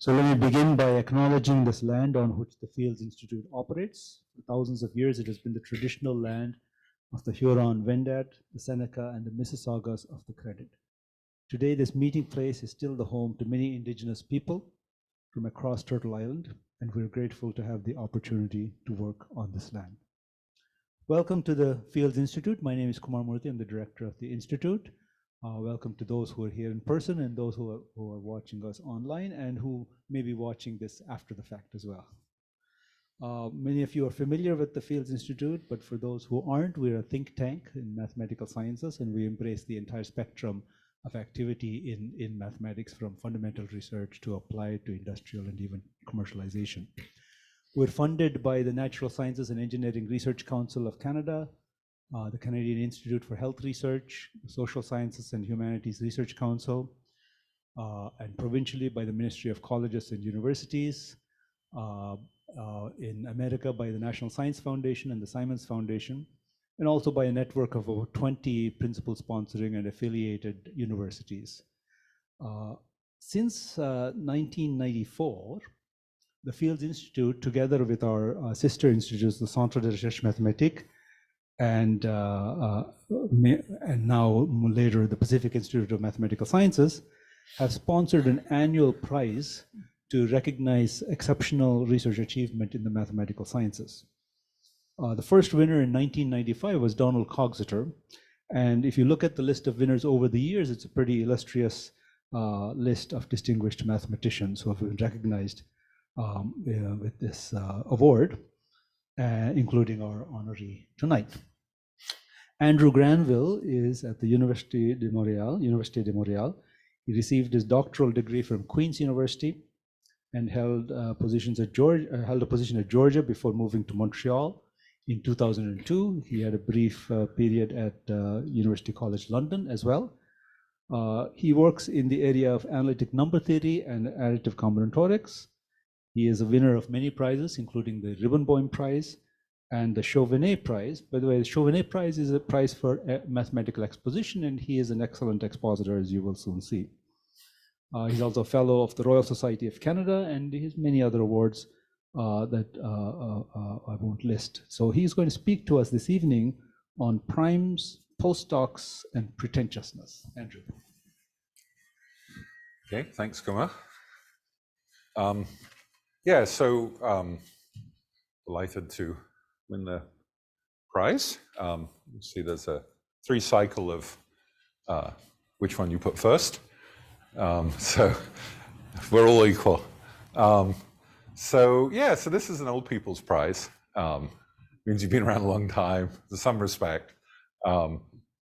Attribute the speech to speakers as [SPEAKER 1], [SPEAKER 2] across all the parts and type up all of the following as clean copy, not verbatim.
[SPEAKER 1] So let me begin by acknowledging this land on which the Fields Institute operates. For thousands of years, it has been the traditional land of the Huron-Wendat, the Seneca, and the Mississaugas of the Credit. Today, this meeting place is still the home to many Indigenous people from across Turtle Island, and we're grateful to have the opportunity to work on this land. Welcome to the Fields Institute. My name is Kumar Murthy. I'm the director of the Institute. Welcome to those who are here in person and those who are watching us online and who may be watching this after the fact as well. Many of you are familiar with the Fields Institute, but for those who aren't, we're a think tank in mathematical sciences, and we embrace the entire spectrum of activity in mathematics, from fundamental research to applied to industrial and even commercialization. We're funded by the Natural Sciences and Engineering Research Council of Canada, the Canadian Institute for Health Research, the Social Sciences and Humanities Research Council, and provincially by the Ministry of Colleges and Universities, in America by the National Science Foundation and the Simons Foundation, and also by a network of over 20 principal sponsoring and affiliated universities. Since 1994, the Fields Institute, together with our sister institutes, the Centre de Recherche Mathématique, and now later the Pacific Institute of Mathematical Sciences, have sponsored an annual prize to recognize exceptional research achievement in the mathematical sciences. The first winner in 1995 was Donald Coxeter, and if you look at the list of winners over the years, it's a pretty illustrious list of distinguished mathematicians who have been recognized with this award, including our honoree tonight. Andrew Granville is at the Université de Montréal. He received his doctoral degree from Queen's University and held a position at Georgia before moving to Montreal in 2002. He had a brief period at University College London as well. He works in the area of analytic number theory and additive combinatorics. He is a winner of many prizes, including the Ribbenboim Prize and the Chauvenet Prize. By the way, the Chauvenet Prize is a prize for mathematical exposition, and he is an excellent expositor, as you will soon see. He's also a fellow of the Royal Society of Canada, and he has many other awards that I won't list. So he's going to speak to us this evening on primes, postdocs, and pretentiousness. Andrew.
[SPEAKER 2] Okay, thanks, Kumar. Yeah, so delighted to win the prize. You see there's a 3 cycle of which one you put first. So we're all equal. So this is an old people's prize. Means you've been around a long time, there's some respect. And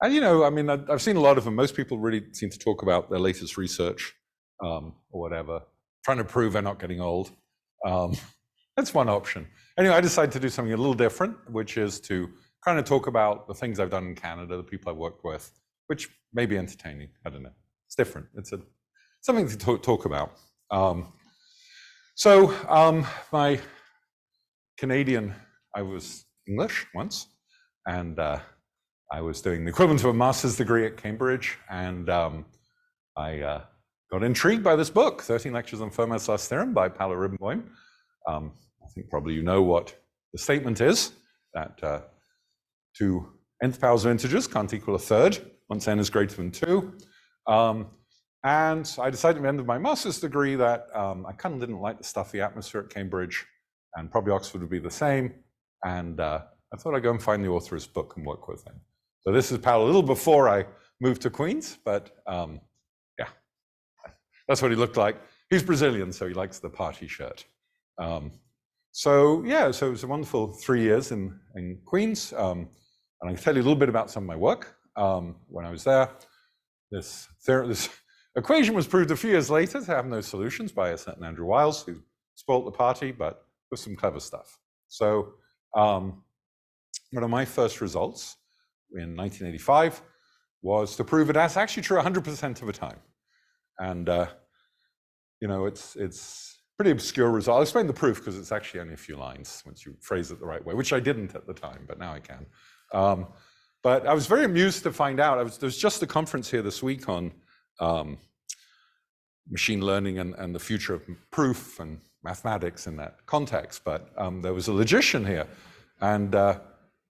[SPEAKER 2] you know, I mean, I've seen a lot of them. Most people really seem to talk about their latest research or whatever, trying to prove they're not getting old. That's one option. Anyway, I decided to do something a little different, which is to kind of talk about the things I've done in Canada, the people I've worked with, which may be entertaining. I don't know. It's different. It's something to talk about. My Canadian, I was English once, and I was doing the equivalent of a master's degree at Cambridge, and I got intrigued by this book, 13 Lectures on Fermat's Last Theorem by Paolo Ribbenboim. I think probably you know what the statement is, that 2 nth powers of integers can't equal a third once n is greater than 2. And I decided at the end of my master's degree that I kind of didn't like the stuffy atmosphere at Cambridge, and probably Oxford would be the same. And I thought I'd go and find the author of this book and work with him. So this is Paolo a little before I moved to Queens, but yeah, that's what he looked like. He's Brazilian, so he likes the party shirt. So it was a wonderful 3 years in Queens. And I can tell you a little bit about some of my work when I was there. This equation was proved a few years later to have no solutions by a certain Andrew Wiles, who spoilt the party, but with some clever stuff. So one of my first results in 1985 was to prove it that's actually true 100% of the time. And you know, it's pretty obscure result. I'll explain the proof because it's actually only a few lines once you phrase it the right way, which I didn't at the time, but now I can. But I was very amused to find out, there was just a conference here this week on machine learning and the future of proof and mathematics in that context. But there was a logician here, and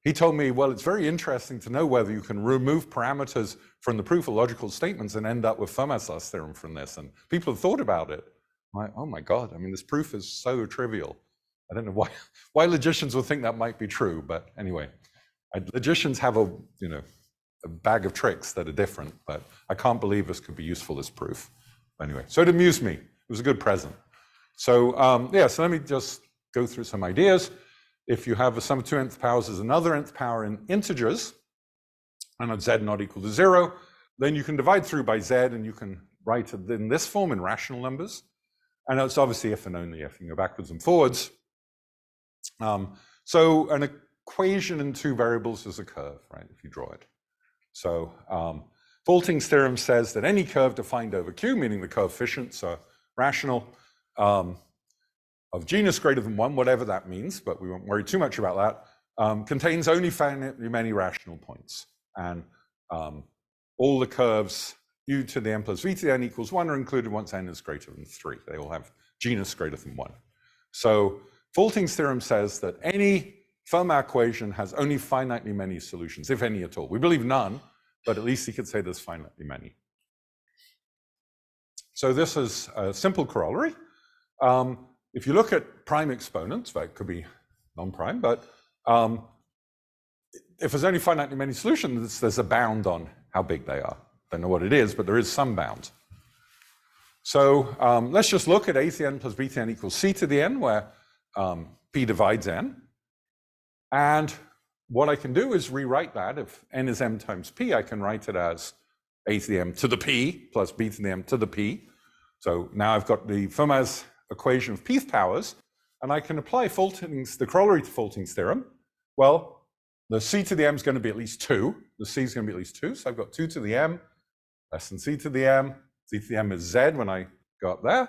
[SPEAKER 2] he told me, well, it's very interesting to know whether you can remove parameters from the proof of logical statements and end up with Fermat's last theorem from this. And people have thought about it. I'm like, oh my God, I mean, this proof is so trivial. I don't know why logicians would think that might be true, but anyway, logicians have a bag of tricks that are different, but I can't believe this could be useful as proof. Anyway, so it amused me. It was a good present. So yeah, so let me just go through some ideas. If you have a sum of two nth powers as another nth power in integers, and at z not equal to 0, then you can divide through by z, and you can write it in this form in rational numbers. And it's obviously if and only if. You can go backwards and forwards. So an equation in two variables is a curve, right, if you draw it. So Vaulting's theorem says that any curve defined over Q, meaning the coefficients are rational, of genus greater than 1, whatever that means, but we won't worry too much about that, contains only finitely many rational points. And all the curves u to the n plus v to the n equals 1 are included once n is greater than 3. They all have genus greater than 1. So Vaulting's theorem says that any Fermat equation has only finitely many solutions, if any at all. We believe none, but at least he could say there's finitely many. So this is a simple corollary. If you look at prime exponents, that could be non-prime, but if there's only finitely many solutions, there's a bound on how big they are. Don't know what it is, but there is some bound. So let's just look at a to the n plus b to the n equals c to the n, where p divides n. And what I can do is rewrite that. If n is m times p, I can write it as a to the m to the p plus b to the m to the p. So now I've got the Fermat's equation of pth powers, and I can apply the corollary to Vaulting's theorem. Well, the c to the m is going to be at least 2. The c is going to be at least 2, so I've got 2 to the m less than c to the m. C to the m is z when I go up there,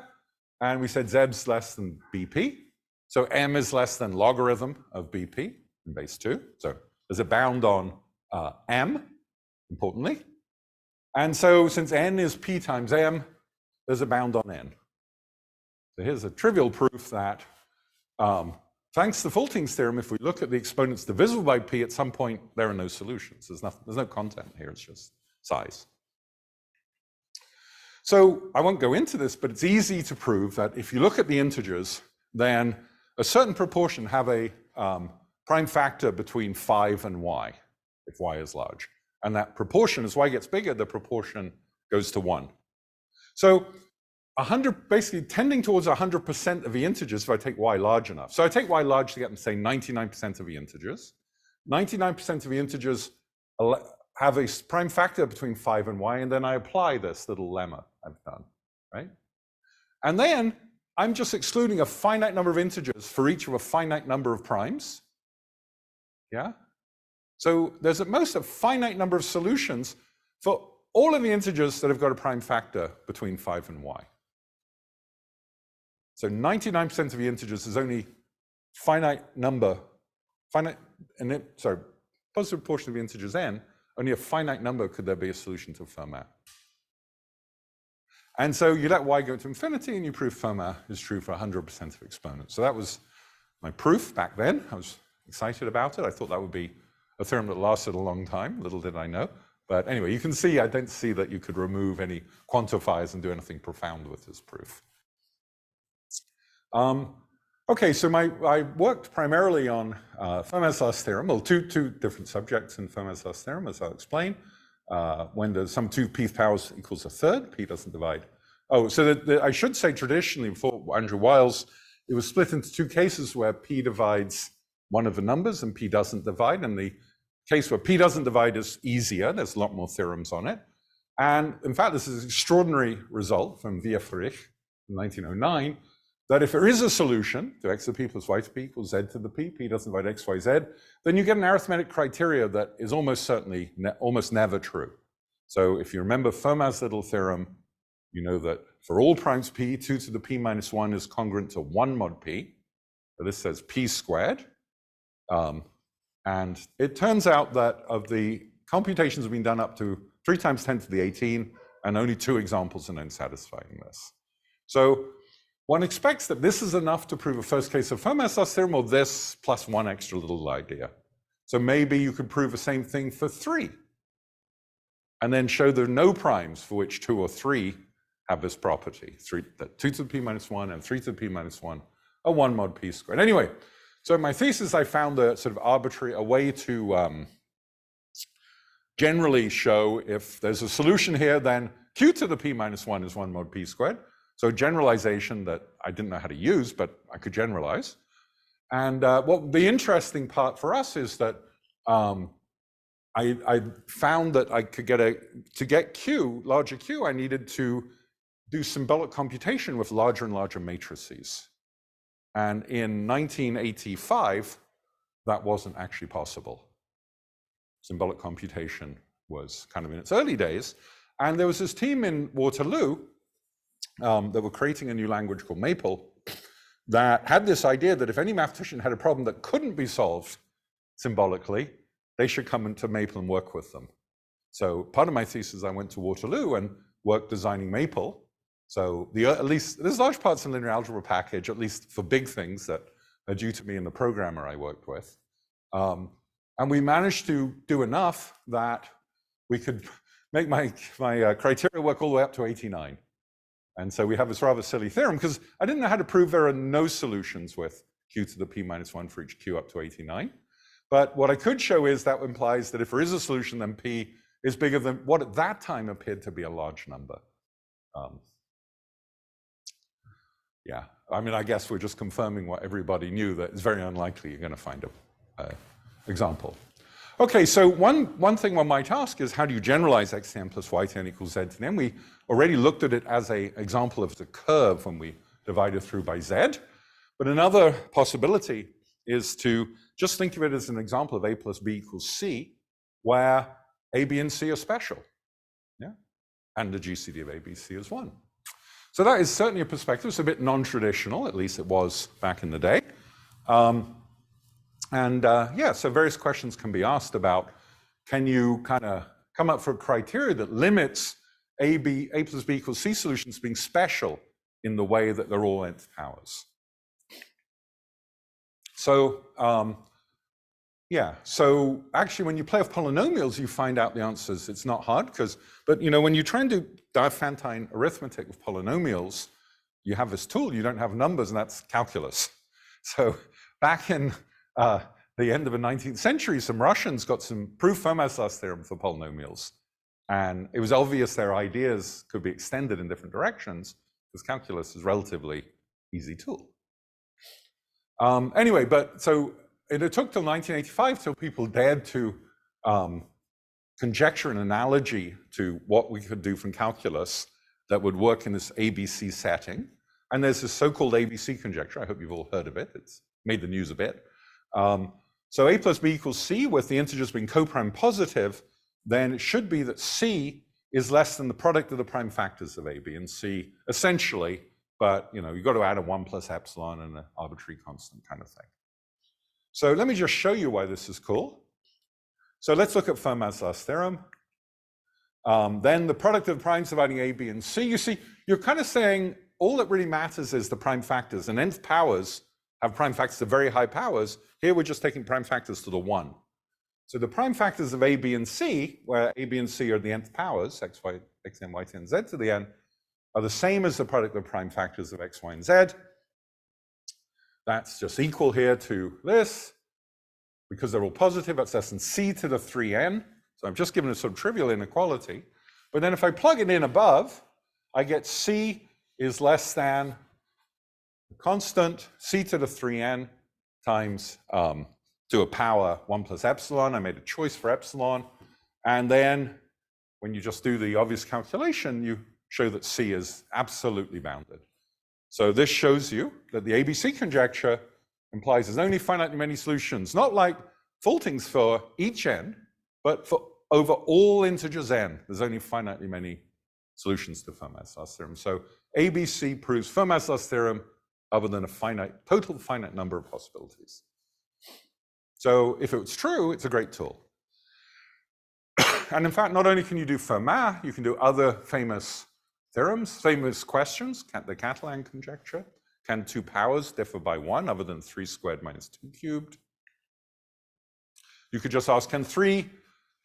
[SPEAKER 2] and we said z's less than bp. So m is less than logarithm of bp in base 2. So there's a bound on m, importantly. And so since n is p times m, there's a bound on n. So here's a trivial proof that thanks to Vaulting's theorem, if we look at the exponents divisible by p, at some point there are no solutions. There's no content here, it's just size. So I won't go into this, but it's easy to prove that if you look at the integers, then a certain proportion have a prime factor between 5 and y, if y is large. And that proportion, as y gets bigger, the proportion goes to 1. So 100, basically tending towards 100% of the integers if I take y large enough. So I take y large to get them, say, 99% of the integers. 99% of the integers have a prime factor between 5 and y, and then I apply this little lemma I've done, right? And then I'm just excluding a finite number of integers for each of a finite number of primes. Yeah? So there's at most a finite number of solutions for all of the integers that have got a prime factor between 5 and y. So 99% of the integers is only positive proportion of the integers n, only a finite number could there be a solution to Fermat. And so you let y go to infinity and you prove Fermat is true for 100% of exponents. So that was my proof back then. I was excited about it. I thought that would be a theorem that lasted a long time, little did I know. But anyway, you can see, I don't see that you could remove any quantifiers and do anything profound with this proof. Okay, so I worked primarily on Fermat's last theorem, well, two different subjects in Fermat's last theorem, as I'll explain. When the sum of two pth powers equals a third, p doesn't divide. Oh, so I should say traditionally, before Andrew Wiles, it was split into two cases where p divides one of the numbers and p doesn't divide. And the case where p doesn't divide is easier. There's a lot more theorems on it. And in fact, this is an extraordinary result from Weierfrich in 1909, that if there is a solution to x to the p plus y to p equals z to the p doesn't divide x, y, z, then you get an arithmetic criteria that is almost certainly, almost never true. So if you remember Fermat's little theorem, you know that for all primes p, 2 to the p minus 1 is congruent to 1 mod p. So this says p squared. And it turns out that of the computations have been done up to 3 times 10 to the 18, and only 2 examples are known satisfying this. So one expects that this is enough to prove a first case of Fermat's last theorem, or this plus 1 extra little idea. So maybe you could prove the same thing for 3, and then show there are no primes for which 2 or 3 have this property. 2 to the p minus 1 and 3 to the p minus 1 are 1 mod p squared. Anyway, so in my thesis, I found a sort of arbitrary, a way to generally show if there's a solution here, then q to the p minus 1 is 1 mod p squared. So generalization that I didn't know how to use, but I could generalize. And well, the interesting part for us is that I found that I could to get q, larger q, I needed to do symbolic computation with larger and larger matrices. And in 1985, that wasn't actually possible. Symbolic computation was kind of in its early days. And there was this team in Waterloo that were creating a new language called Maple that had this idea that if any mathematician had a problem that couldn't be solved symbolically, they should come into Maple and work with them. So part of my thesis, I went to Waterloo and worked designing Maple. So at least there's large parts in linear algebra package, at least for big things that are due to me and the programmer I worked with. And we managed to do enough that we could make my criteria work all the way up to 89. And so we have this rather silly theorem, because I didn't know how to prove there are no solutions with q to the p minus 1 for each q up to 89. But what I could show is that implies that if there is a solution, then p is bigger than what at that time appeared to be a large number. Yeah, I mean, I guess we're just confirming what everybody knew, that it's very unlikely you're going to find an example. Okay, so one thing one might ask is, how do you generalize xn plus yn equals z to the n? We already looked at it as an example of the curve when we divided through by z. But another possibility is to just think of it as an example of a plus b equals c, where a, b, and c are special. Yeah, and the GCD of a, b, c is 1. So that is certainly a perspective. It's a bit non-traditional, at least it was back in the day. Yeah, so various questions can be asked about, can you kind of come up with a criteria that limits a plus b equals c solutions being special in the way that they're all nth powers? So yeah, so actually when you play with polynomials, you find out the answers. It's not hard, but you know, when you try and do Diophantine arithmetic with polynomials, you have this tool, you don't have numbers, and that's calculus. So back in the end of the 19th century, some Russians got some proof Fermat's last theorem for polynomials. And it was obvious their ideas could be extended in different directions, because calculus is a relatively easy tool. Anyway, but so it took till 1985 till people dared to conjecture an analogy to what we could do from calculus that would work in this ABC setting. And there's this so-called ABC conjecture. I hope you've all heard of it. It's made the news a bit. So a plus b equals c, with the integers being co-prime positive, then it should be that c is less than the product of the prime factors of a, b, and c, essentially. But you know, you've got to add a 1 plus epsilon and an arbitrary constant kind of thing. So let me just show you why this is cool. So let's look at Fermat's last theorem. Then the product of the primes dividing a, b, and c. You see, you're kind of saying all that really matters is the prime factors, and nth powers have prime factors of very high powers. Here we're just taking prime factors to the 1. So the prime factors of a, b, and c, where a, b, and c are the nth powers, x, y, x, n, y, t, and z to the n, are the same as the product of prime factors of x, y, and z. That's just equal here to this. Because they're all positive, that's less than c to the 3n. So I'm just given a sort of trivial inequality. But then if I plug it in above, I get c is less than the constant c to the 3n times to a power 1 plus epsilon. I made a choice for epsilon. And then when you just do the obvious calculation, you show that c is absolutely bounded. So this shows you that the ABC conjecture implies there's only finitely many solutions, not like faultings for each n, but for over all integers n, there's only finitely many solutions to Fermat's last theorem. So ABC proves Fermat's last theorem other than a total finite number of possibilities. So if it's true, it's a great tool. and in fact, not only can you do Fermat, you can do other famous theorems, famous questions, the Catalan conjecture. Can 2 powers differ by 1 other than 3 squared minus 2 cubed? You could just ask, can 3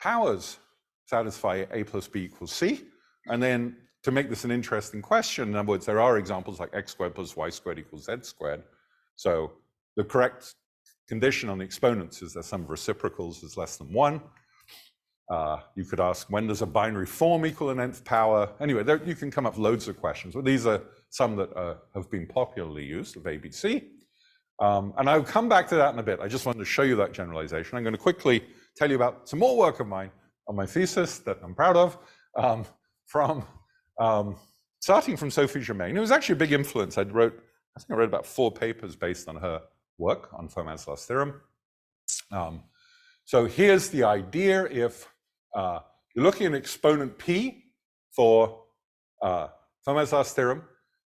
[SPEAKER 2] powers satisfy A plus B equals C? And then to make this an interesting question, in other words, there are examples like x squared plus y squared equals z squared. So the correct condition on the exponents is that sum of reciprocals is less than 1. You could ask, when does a binary form equal an nth power? Anyway, you can come up with loads of questions, but these are some that have been popularly used of ABC. And I'll come back to that in a bit. I just wanted to show you that generalization. I'm going to quickly tell you about some more work of mine on my thesis that I'm proud of, starting from Sophie Germain. It was actually a big influence. I think I wrote about 4 papers based on her work on Fermat's last theorem. So here's the idea. If you're looking at exponent p for Fermat's last theorem,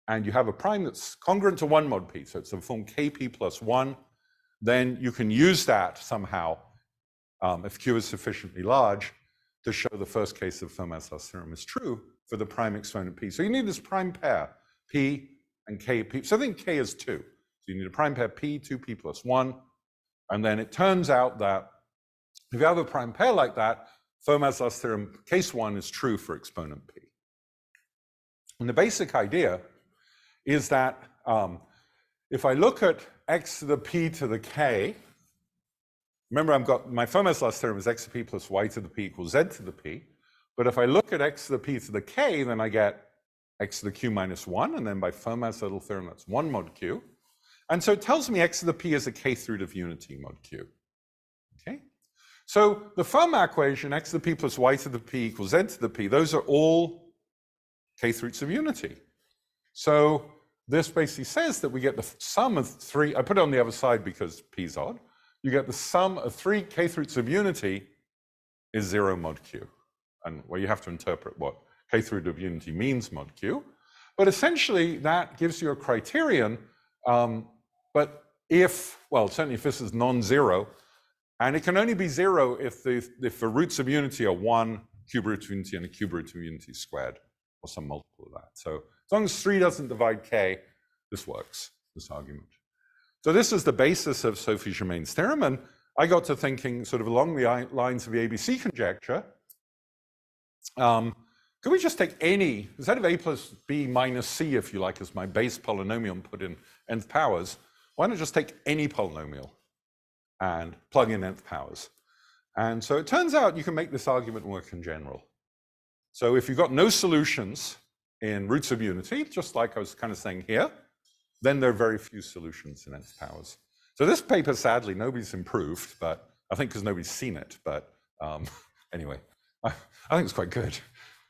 [SPEAKER 2] and you have a prime that's congruent to 1 mod p, so it's the form kp plus 1, then you can use that somehow, if q is sufficiently large, to show the first case of Fermat's last theorem is true for the prime exponent p. So you need this prime pair, p and kp. So I think k is 2. So you need a prime pair p, 2p plus 1. And then it turns out that if you have a prime pair like that, Fermat's last theorem, case 1 is true for exponent p. And the basic idea is that if I look at x to the p to the k, remember I've got my Fermat's last theorem is x to the p plus y to the p equals z to the p. But if I look at x to the p to the k, then I get x to the q minus 1, and then by Fermat's little theorem, that's 1 mod q. And so it tells me x to the p is a kth root of unity mod q. Okay? So the Fermat equation, x to the p plus y to the p equals z to the p, those are all kth roots of unity. So this basically says that we get the sum of 3, I put it on the other side because p is odd. You get the sum of 3 kth roots of unity is 0 mod q. And well, you have to interpret what kth root of unity means mod q. But essentially, that gives you a criterion. But if, well, certainly if this is non-zero, and it can only be 0 if the roots of unity are 1 cube root of unity and a cube root of unity squared, or some multiple of that. So as long as 3 doesn't divide k, this works, this argument. So this is the basis of Sophie Germain's theorem, and I got to thinking sort of along the lines of the ABC conjecture. Could we just take any, instead of a plus b minus c, if you like, as my base polynomial and put in nth powers, why not just take any polynomial and plug in nth powers? And so it turns out you can make this argument work in general. So if you've got no solutions in roots of unity, just like I was kind of saying here, then there are very few solutions in nth powers. So this paper, sadly, nobody's improved, but I think because nobody's seen it. But anyway, I think it's quite good.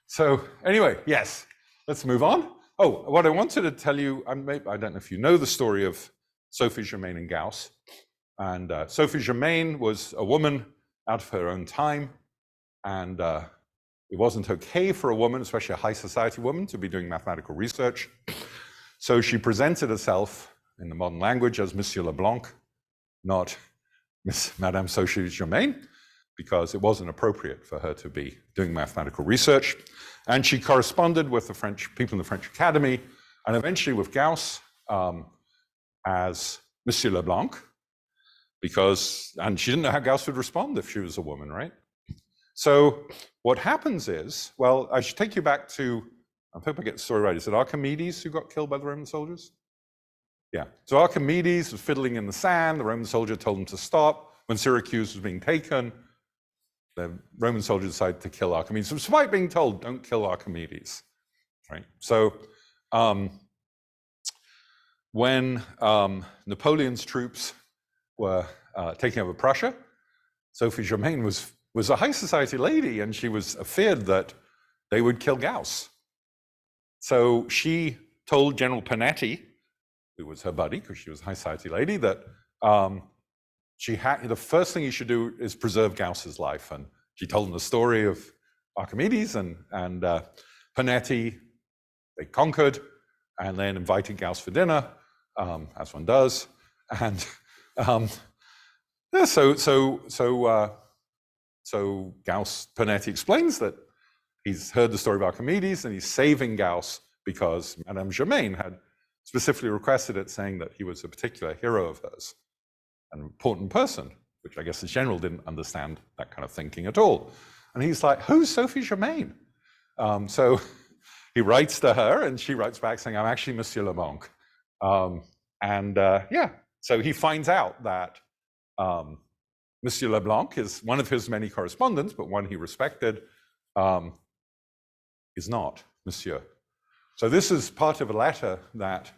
[SPEAKER 2] So anyway, yes, let's move on. Oh, what I wanted to tell you, I don't know if you know the story of Sophie Germain and Gauss. And Sophie Germain was a woman out of her own time. And it wasn't okay for a woman, especially a high society woman, to be doing mathematical research. So she presented herself in the modern language as Monsieur Leblanc, not Madame Sophie Germain, because it wasn't appropriate for her to be doing mathematical research. And she corresponded with the French people in the French Academy, and eventually with Gauss as Monsieur Leblanc, and she didn't know how Gauss would respond if she was a woman, right? So what happens is, well, I should take you back to, I hope I get the story right. Is it Archimedes who got killed by the Roman soldiers? Yeah. So Archimedes was fiddling in the sand. The Roman soldier told him to stop. When Syracuse was being taken, the Roman soldier decided to kill Archimedes, despite being told, don't kill Archimedes, right? So when Napoleon's troops were taking over Prussia, Sophie Germain was a high society lady, and she was feared that they would kill Gauss. So she told General Panetti, who was her buddy, because she was a high society lady, that the first thing he should do is preserve Gauss's life. And she told him the story of Archimedes and Panetti. They conquered and then invited Gauss for dinner, as one does. And yeah, so so Panetti explains that he's heard the story of Archimedes and he's saving Gauss because Madame Germain had specifically requested it, saying that he was a particular hero of hers, an important person, which I guess the general didn't understand that kind of thinking at all. And he's like, who's Sophie Germain? So he writes to her and she writes back saying, I'm actually Monsieur Leblanc. Yeah, so he finds out that Monsieur Leblanc is one of his many correspondents, but one he respected is not Monsieur. So this is part of a letter that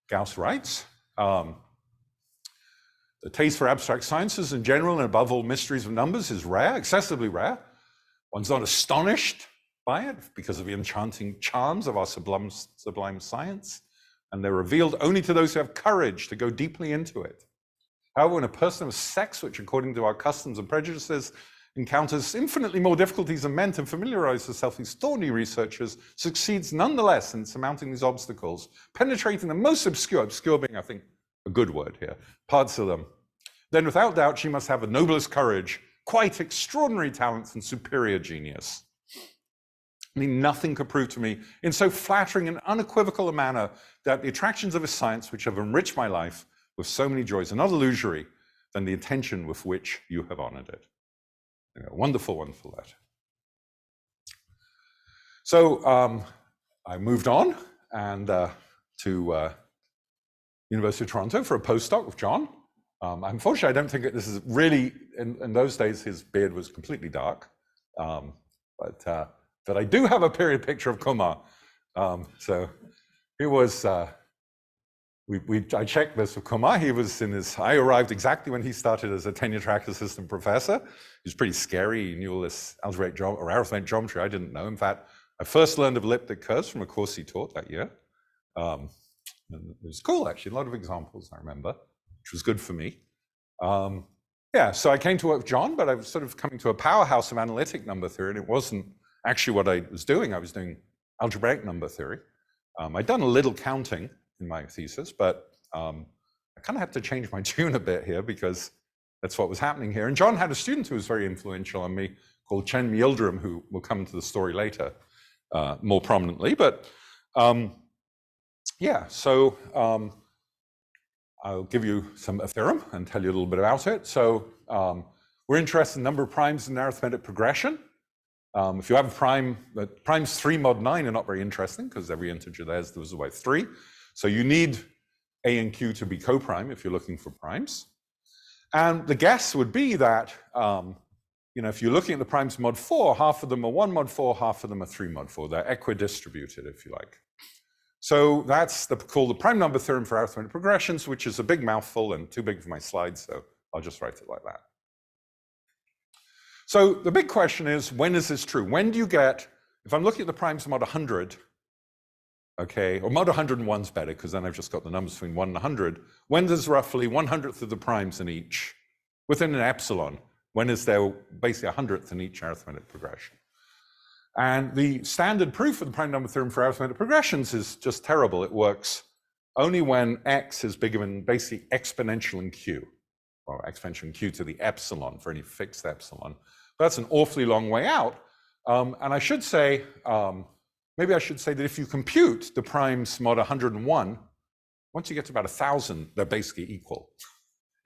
[SPEAKER 2] Gauss writes. The taste for abstract sciences in general, and above all mysteries of numbers, is rare, excessively rare. One's not astonished by it because of the enchanting charms of our sublime science, and they're revealed only to those who have courage to go deeply into it. However, when a person of sex, which according to our customs and prejudices encounters infinitely more difficulties than men to familiarize herself with thorny researchers, succeeds nonetheless in surmounting these obstacles, penetrating the most obscure being, I think, a good word here, parts of them, then without doubt she must have the noblest courage, quite extraordinary talents, and superior genius. I mean, nothing could prove to me in so flattering and unequivocal a manner that the attractions of a science which have enriched my life with so many joys are not illusory than the attention with which you have honored it. Wonderful, wonderful letter. So I moved on and to University of Toronto for a postdoc with John. Unfortunately, I don't think this is really, in those days, his beard was completely dark. But I do have a period picture of Kumar. So he was, I checked this with Kumar. He was I arrived exactly when he started as a tenure-track assistant professor. He was pretty scary. He knew all this algebraic or arithmetic geometry I didn't know. In fact, I first learned of elliptic curves from a course he taught that year. And it was cool, actually, a lot of examples I remember, which was good for me. Yeah, so I came to work with John, but I was sort of coming to a powerhouse of analytic number theory, and it wasn't actually what I was doing. I was doing algebraic number theory. I'd done a little counting in my thesis, but I kind of had to change my tune a bit here because that's what was happening here. And John had a student who was very influential on me called Chen Yildirim, who will come into the story later more prominently. But yeah, so I'll give you a theorem and tell you a little bit about it. So we're interested in number of primes in arithmetic progression. If you have a prime, primes 3 mod 9 are not very interesting because every integer there is divisible by 3. So you need A and Q to be co-prime if you're looking for primes. And the guess would be that, if you're looking at the primes mod 4, half of them are 1 mod 4, half of them are 3 mod 4. They're equidistributed, if you like. So that's called the prime number theorem for arithmetic progressions, which is a big mouthful and too big for my slides, so I'll just write it like that. So the big question is, when is this true? When do you get, if I'm looking at the primes mod 100, okay, or mod 101 is better because then I've just got the numbers between 1 and 100. When there's roughly 1/100th of the primes in each, within an epsilon, when is there basically 100th in each arithmetic progression? And the standard proof of the prime number theorem for arithmetic progressions is just terrible. It works only when x is bigger than basically exponential in q, or exponential in q to the epsilon for any fixed epsilon. But that's an awfully long way out. And I should say, maybe I should say that if you compute the primes mod 101, once you get to about 1,000, they're basically equal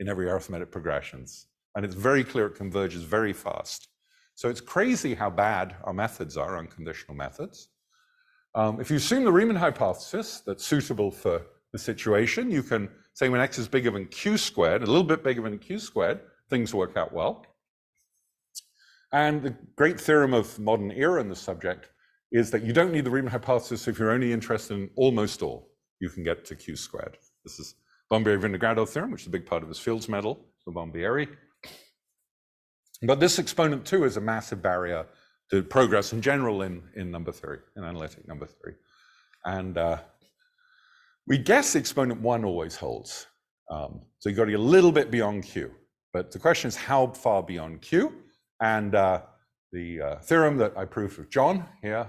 [SPEAKER 2] in every arithmetic progressions. And it's very clear it converges very fast. So it's crazy how bad our methods are, unconditional methods. If you assume the Riemann hypothesis that's suitable for the situation, you can say when x is bigger than q squared, a little bit bigger than q squared, things work out well. And the great theorem of modern era in the subject is that you don't need the Riemann hypothesis if you're only interested in almost all. You can get to q squared. This is Bombieri-Vinogradov theorem, which is a big part of his Fields medal for Bombieri. But this exponent 2 is a massive barrier to progress in general in number theory, in analytic number theory. And we guess exponent 1 always holds. So you've got to get a little bit beyond q. But the question is how far beyond q? And the theorem that I proved with John here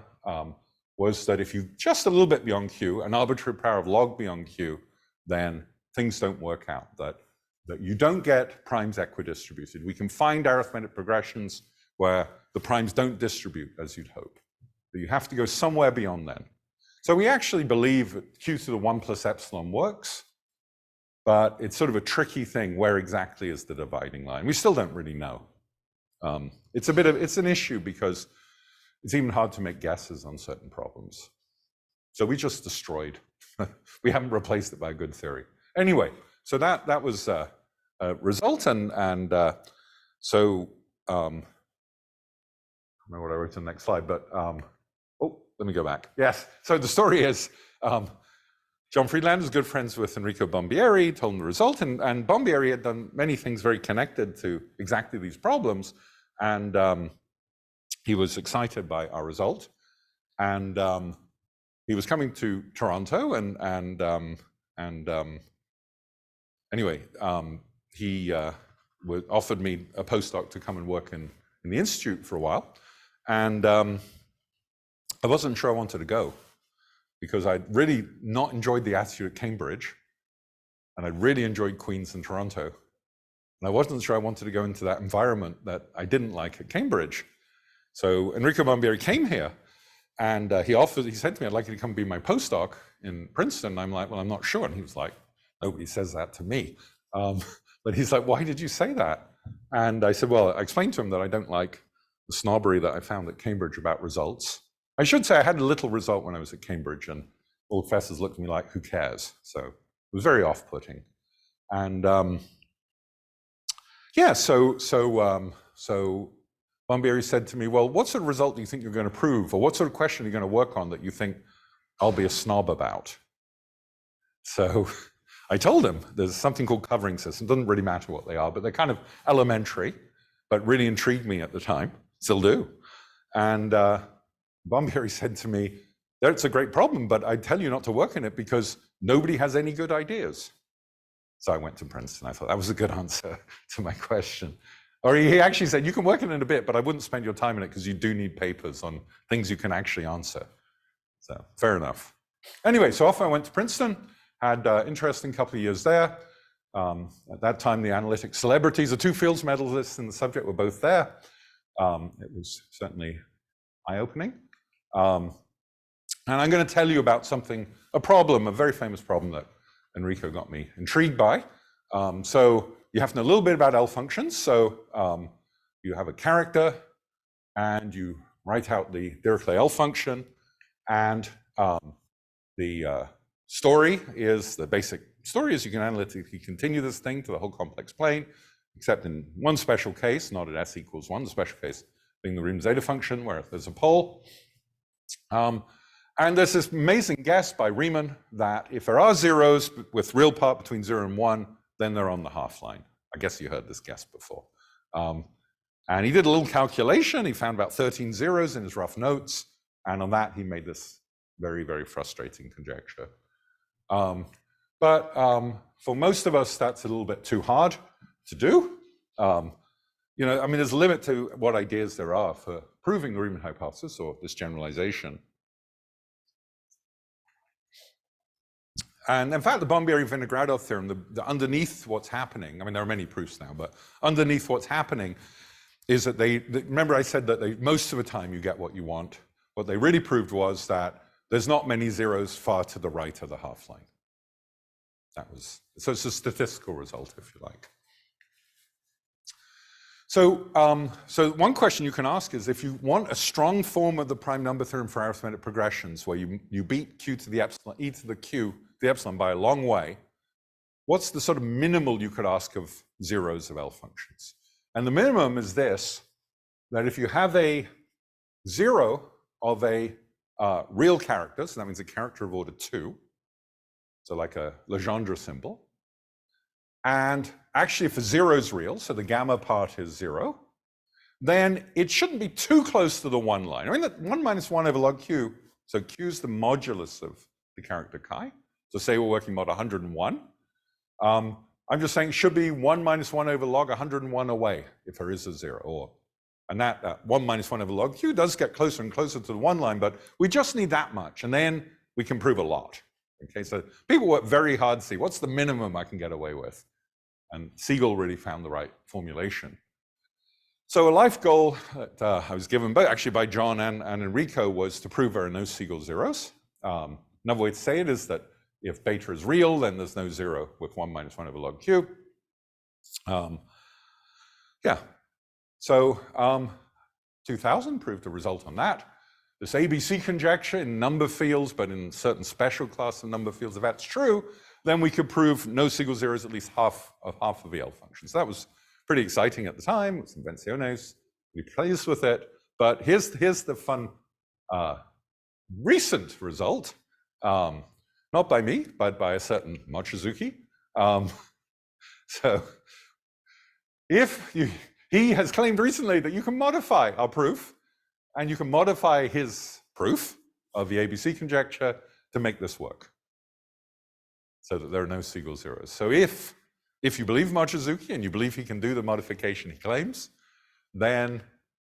[SPEAKER 2] was that if you just a little bit beyond q, an arbitrary power of log beyond q, then things don't work out, that you don't get primes equidistributed. We can find arithmetic progressions where the primes don't distribute as you'd hope. But you have to go somewhere beyond then. So we actually believe that q to the 1 plus epsilon works, but it's sort of a tricky thing. Where exactly is the dividing line? We still don't really know. It's an issue because it's even hard to make guesses on certain problems. So we just destroyed. We haven't replaced it by a good theory. Anyway, so that was a result, and so I don't know what I wrote on the next slide, but oh, let me go back. Yes, so the story is John Friedlander was good friends with Enrico Bombieri, told him the result, and Bombieri had done many things very connected to exactly these problems, and he was excited by our result, and he was coming to Toronto, and anyway, he offered me a postdoc to come and work in the institute for a while, and I wasn't sure I wanted to go because I'd really not enjoyed the attitude at Cambridge, and I really enjoyed Queen's and Toronto, and I wasn't sure I wanted to go into that environment that I didn't like at Cambridge. So Enrico Bombieri came here, and he said to me, I'd like you to come be my postdoc in Princeton. And I'm like, well, I'm not sure. And he was like, nobody says that to me. But he's like, why did you say that? And I said, well, I explained to him that I don't like the snobbery that I found at Cambridge about results. I should say I had a little result when I was at Cambridge, and all professors looked at me like, who cares? So it was very off-putting. And yeah, so Bombieri said to me, well, what sort of result do you think you're going to prove? Or what sort of question are you going to work on that you think I'll be a snob about? So I told him there's something called covering systems. It doesn't really matter what they are, but they're kind of elementary, but really intrigued me at the time, still do. And Bombieri said to me, that's a great problem, but I tell you not to work in it because nobody has any good ideas. So I went to Princeton. I thought that was a good answer to my question. Or he actually said, you can work in it a bit, but I wouldn't spend your time in it because you do need papers on things you can actually answer. So fair enough. Anyway, so off I went to Princeton, had an interesting couple of years there. At that time, the analytic celebrities, the 2 Fields medalists in the subject were both there. It was certainly eye-opening. And I'm going to tell you about a problem, a very famous problem that Enrico got me intrigued by. So you have to know a little bit about L-functions. So you have a character, and you write out the Dirichlet L-function, and the story is, the basic story is you can analytically continue this thing to the whole complex plane, except in one special case, not at s equals 1, the special case being the Riemann zeta function, where there's a pole. And there's this amazing guess by Riemann that if there are zeros with real part between 0 and 1, then they're on the half line. I guess you heard this guess before. And he did a little calculation. He found about 13 zeros in his rough notes. And on that, he made this very, very frustrating conjecture. But for most of us, that's a little bit too hard to do. You know, I mean, there's a limit to what ideas there are for proving the Riemann hypothesis or this generalization. And in fact, the Bombieri-Vinogradov theorem, the underneath what's happening, I mean, there are many proofs now, but underneath what's happening is that remember I said that most of the time you get what you want. What they really proved was that there's not many zeros far to the right of the half line. So it's a statistical result, if you like. So, so one question you can ask is, if you want a strong form of the prime number theorem for arithmetic progressions, where you beat q to the epsilon, e to the q, the epsilon by a long way, what's the sort of minimal you could ask of zeros of L functions? And the minimum is this, that if you have a zero of a real character, so that means a character of order 2, so like a Legendre symbol, and actually if a zero is real, so the gamma part is 0, then it shouldn't be too close to the 1 line. I mean, that 1 minus 1 over log q, so q is the modulus of the character chi. So say we're working mod 101. I'm just saying it should be 1 minus 1 over log 101 away if there is a 0. And that 1 minus 1 over log q does get closer and closer to the 1 line, but we just need that much, and then we can prove a lot. Okay, so people work very hard to see what's the minimum I can get away with. And Siegel really found the right formulation. So a life goal that I was given actually by John and Enrico was to prove there are no Siegel zeros. Another way to say it is that if beta is real, then there's no zero with 1 minus 1 over log q. Yeah, so 2000 proved a result on that. This ABC conjecture in number fields, but in certain special class of number fields, if that's true, then we could prove no Siegel zeros at least half of the L functions. That was pretty exciting at the time. It's invenciones. We pleased with it. But here's the fun recent result, not by me, but by a certain Mochizuki. So he has claimed recently that you can modify our proof, and you can modify his proof of the ABC conjecture to make this work, so that there are no Siegel zeros. So if you believe Mochizuki and you believe he can do the modification he claims, then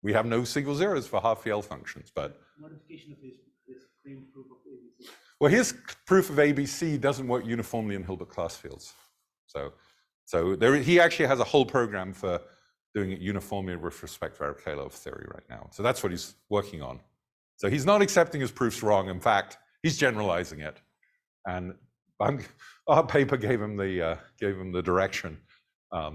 [SPEAKER 2] we have no Siegel zeros for half the L functions. But
[SPEAKER 1] modification of his claimed proof of ABC.
[SPEAKER 2] Well, his proof of ABC doesn't work uniformly in Hilbert class fields. So he actually has a whole program for doing it uniformly with respect to Arkelov theory right now. So that's what he's working on. So he's not accepting his proofs wrong. In fact, he's generalizing it. And our paper gave him the direction.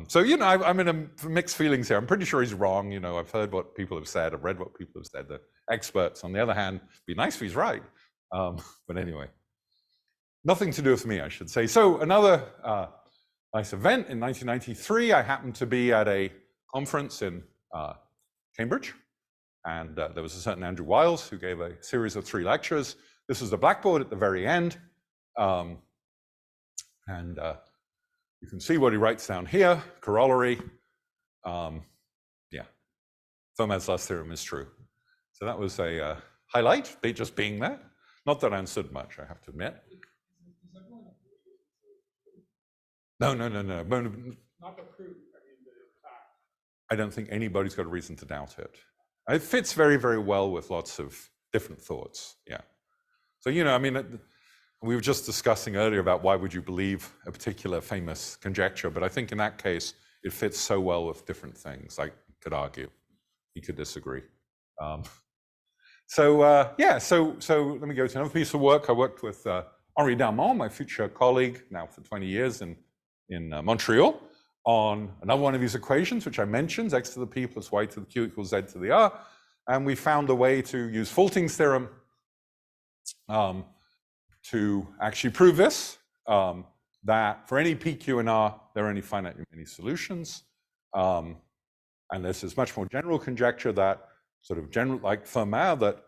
[SPEAKER 2] So I'm in mixed feelings here. I'm pretty sure he's wrong. I've heard what people have said. I've read what people have said. The experts. On the other hand, it'd be nice if he's right. But anyway, nothing to do with me, I should say. So another nice event in 1993. I happened to be at a conference in Cambridge, and there was a certain Andrew Wiles who gave a series of 3 lectures. This was the blackboard at the very end. You can see what he writes down here, corollary. Yeah, Fermat's last theorem is true. So that was a highlight, just being there. Not that I understood much, I have to admit. No.
[SPEAKER 3] Not the proof, the fact.
[SPEAKER 2] I don't think anybody's got a reason to doubt it. It fits very, very well with lots of different thoughts, yeah. So, we were just discussing earlier about why would you believe a particular famous conjecture, but I think in that case, it fits so well with different things. I could argue, he could disagree. So let me go to another piece of work. I worked with Henri Darmon, my future colleague, now for 20 years in Montreal, on another one of these equations, which I mentioned, x to the p plus y to the q equals z to the r. And we found a way to use Faulting's theorem to actually prove this, that for any p, q, and r, there are any finitely many solutions. And this is much more general conjecture that like Fermat, that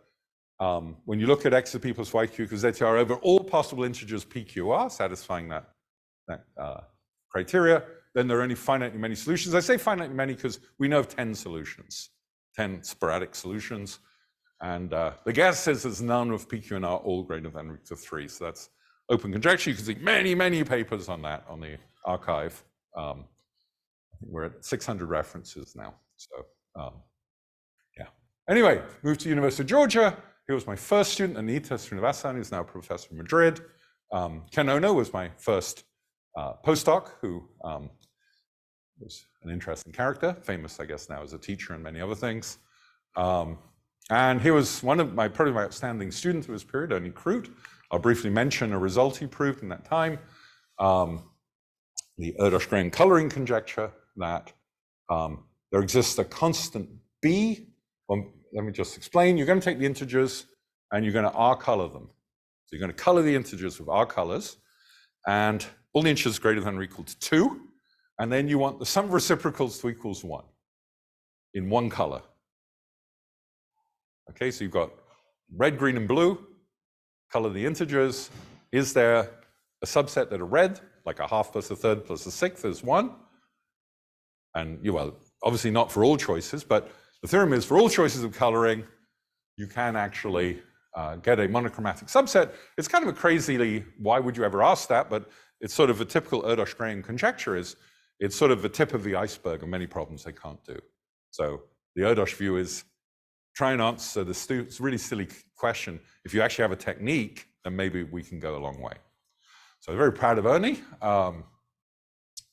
[SPEAKER 2] when you look at x to the p plus y, q equals z to the r over all possible integers p, q, r, satisfying that criteria, then there are only finitely many solutions. I say finitely many because we know of 10 solutions, 10 sporadic solutions. And the guess is there's none of p, q, and r all greater than root of 3. So that's open conjecture. You can see many, many papers on that on the archive. I think we're at 600 references now. So yeah. Anyway, moved to University of Georgia. He was my first student, Anita Srinivasan, who's now a professor in Madrid. Ken Ono was my first postdoc, who was an interesting character, famous, I guess, now as a teacher and many other things. And he was probably my outstanding student of his period, only Kroot. I'll briefly mention a result he proved in that time, the Erdős-Graham coloring conjecture, that there exists a constant B. Well, let me just explain. You're going to take the integers and you're going to R color them. So you're going to color the integers with R colors, and all the integers greater than or equal to 2. And then you want the sum of reciprocals to equals 1 in one color. Okay, so you've got red, green, and blue. Color the integers. Is there a subset that are red, like a half plus a third plus a sixth is 1? And obviously not for all choices, but the theorem is for all choices of coloring, you can actually get a monochromatic subset. It's kind of a crazily, why would you ever ask that? But it's sort of a typical Erdős-Graham conjecture is, it's sort of the tip of the iceberg of many problems they can't do. So the Erdős view is try and answer this really silly question. If you actually have a technique, then maybe we can go a long way. So I'm very proud of Ernie.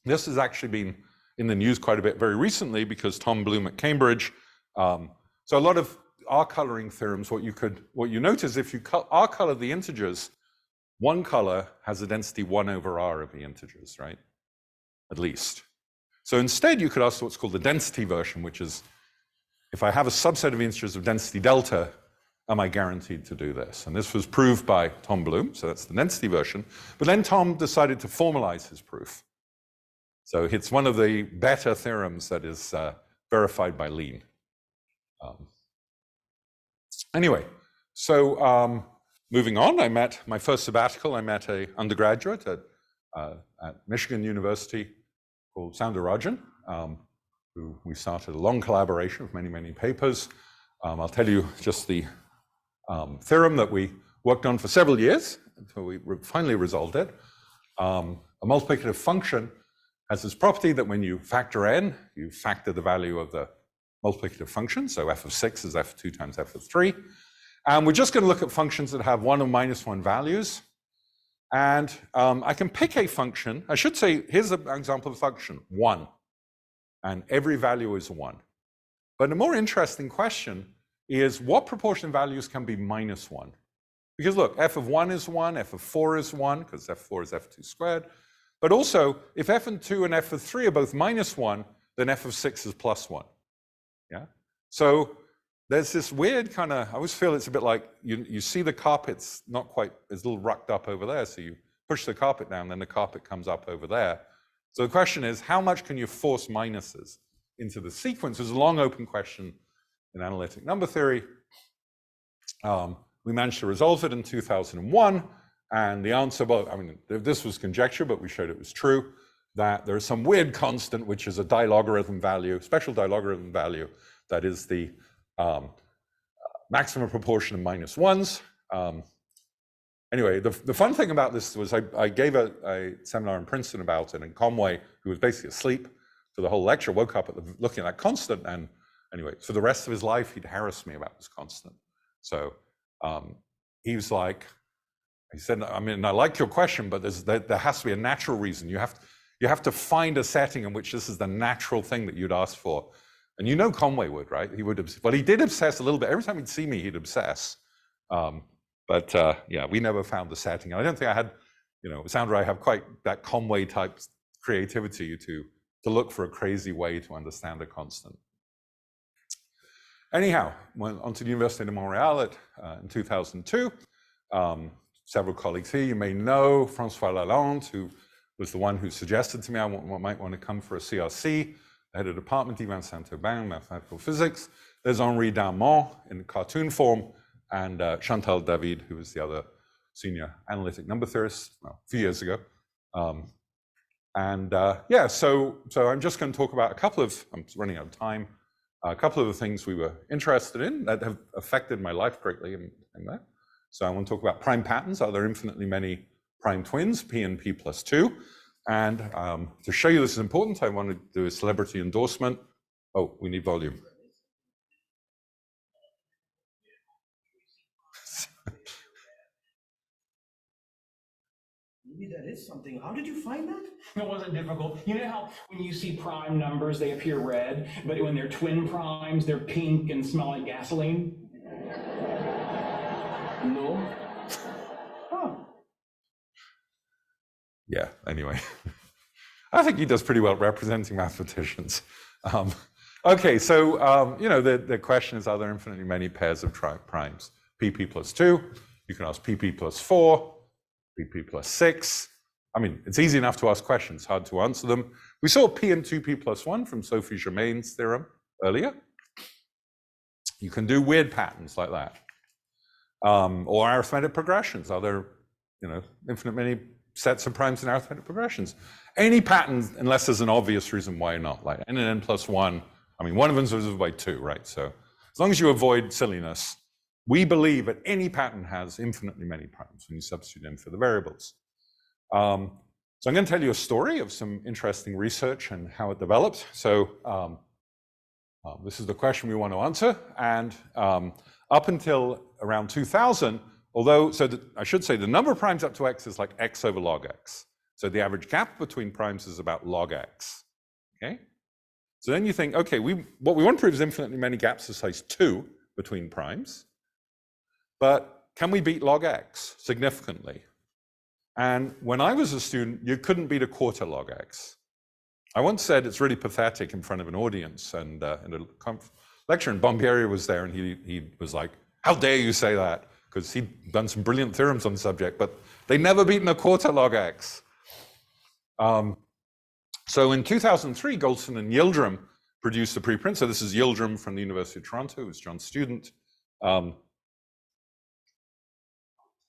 [SPEAKER 2] This has actually been in the news quite a bit very recently because Tom Bloom at Cambridge. So a lot of R-coloring theorems, what you notice if you R-color the integers, one color has a density 1 over R of the integers, right? At least. So instead, you could ask what's called the density version, which is if I have a subset of integers of density delta, am I guaranteed to do this? And this was proved by Tom Bloom, so that's the density version. But then Tom decided to formalize his proof. So it's one of the better theorems that is verified by Lean. Anyway, so moving on, I met my first sabbatical. I met an undergraduate at Michigan University called Soundarajan, who we started a long collaboration of many, many papers. I'll tell you just the theorem that we worked on for several years until we finally resolved it. A multiplicative function has this property that when you factor n, you factor the value of the multiplicative function. So f of 6 is f of 2 times f of 3. And we're just going to look at functions that have 1 or -1 values. And I can pick a function. I should say, here's an example of a function, 1. And every value is 1. But a more interesting question is what proportion of values can be -1? Because look, f of 1 is 1, f of 4 is 1, because f4 is f2 squared. But also, if f of 2 and f of 3 are both -1, then f of 6 is +1. Yeah? So there's this weird kind of, I always feel it's a bit like you see the carpet's not quite, it's a little rucked up over there, so you push the carpet down, then the carpet comes up over there. So the question is, how much can you force minuses into the sequence? It's a long open question in analytic number theory. We managed to resolve it in 2001, and the answer, well, I mean, this was conjecture, but we showed it was true, that there is some weird constant, which is a dilogarithm value, special dilogarithm value, that is the maximum proportion of -1s. Anyway, the fun thing about this was I gave a seminar in Princeton about it, and Conway, who was basically asleep for the whole lecture, woke up looking at that constant, and anyway, for the rest of his life, he'd harass me about this constant. So he was like, he said, I mean, I like your question, but there has to be a natural reason. You have to find a setting in which this is the natural thing that you'd ask for. And you know Conway would, right? He would, well, he did obsess a little bit. Every time he'd see me, he'd obsess. But yeah, we never found the setting. I don't think I had, it sounded like I have quite that Conway type creativity to look for a crazy way to understand a constant. Anyhow, went on to the Université de Montréal in 2002. Several colleagues here you may know, François Lalande, who was the one who suggested to me I might want to come for a CRC. I had a department, Yvan Saint-Aubin, mathematical physics. There's Henri Darmon in cartoon form, and Chantal David, who was the other senior analytic number theorist, well, a few years ago. Yeah, so I'm just going to talk about I'm running out of time, a couple of the things we were interested in that have affected my life greatly in that. So I want to talk about prime patterns. Are there infinitely many prime twins, p and p plus 2? And to show you this is important, I want to do a celebrity endorsement. Oh, we need volume.
[SPEAKER 4] Maybe that is something. How did you find that?
[SPEAKER 3] It wasn't difficult. You know how when you see prime numbers, they appear red, but when they're twin primes, they're pink and smell like gasoline? No? Oh.
[SPEAKER 2] Yeah, anyway. I think he does pretty well representing mathematicians. Okay, so the question is, are there infinitely many pairs of primes? pp plus 2, you can ask pp plus 4, pp plus 6. I mean, it's easy enough to ask questions, hard to answer them. We saw p and 2p plus 1 from Sophie Germain's theorem earlier. You can do weird patterns like that. Or arithmetic progressions. Are there, infinite many sets of primes in arithmetic progressions? Any pattern, unless there's an obvious reason why not, like n and n plus 1. I mean, one of them is divisible by 2, right? So as long as you avoid silliness, we believe that any pattern has infinitely many primes when you substitute in for the variables. So I'm going to tell you a story of some interesting research and how it developed. So this is the question we want to answer. And up until around 2000, I should say the number of primes up to x is like x over log x. So the average gap between primes is about log x, okay? So then you think, okay, what we want to prove is infinitely many gaps of size 2 between primes, but can we beat log x significantly? And when I was a student, you couldn't beat a quarter log x. I once said it's really pathetic in front of an audience, and in a lecture, and Bombieri was there, and he was like, how dare you say that? Because he'd done some brilliant theorems on the subject, but they'd never beaten a quarter log x. So in 2003, Goldson and Yildirim produced a preprint. So this is Yildirim from the University of Toronto, who was John's student.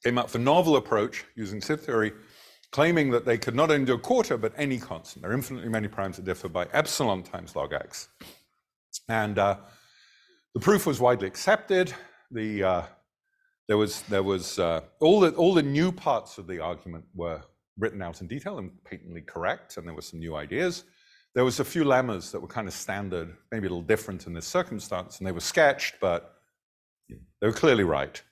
[SPEAKER 2] Came up with a novel approach using sieve theory, claiming that they could not only do a quarter, but any constant. There are infinitely many primes that differ by epsilon times log x. And the proof was widely accepted. There was all the new parts of the argument were written out in detail and patently correct, and there were some new ideas. There was a few lemmas that were kind of standard, maybe a little different in this circumstance, and they were sketched, but they were clearly right.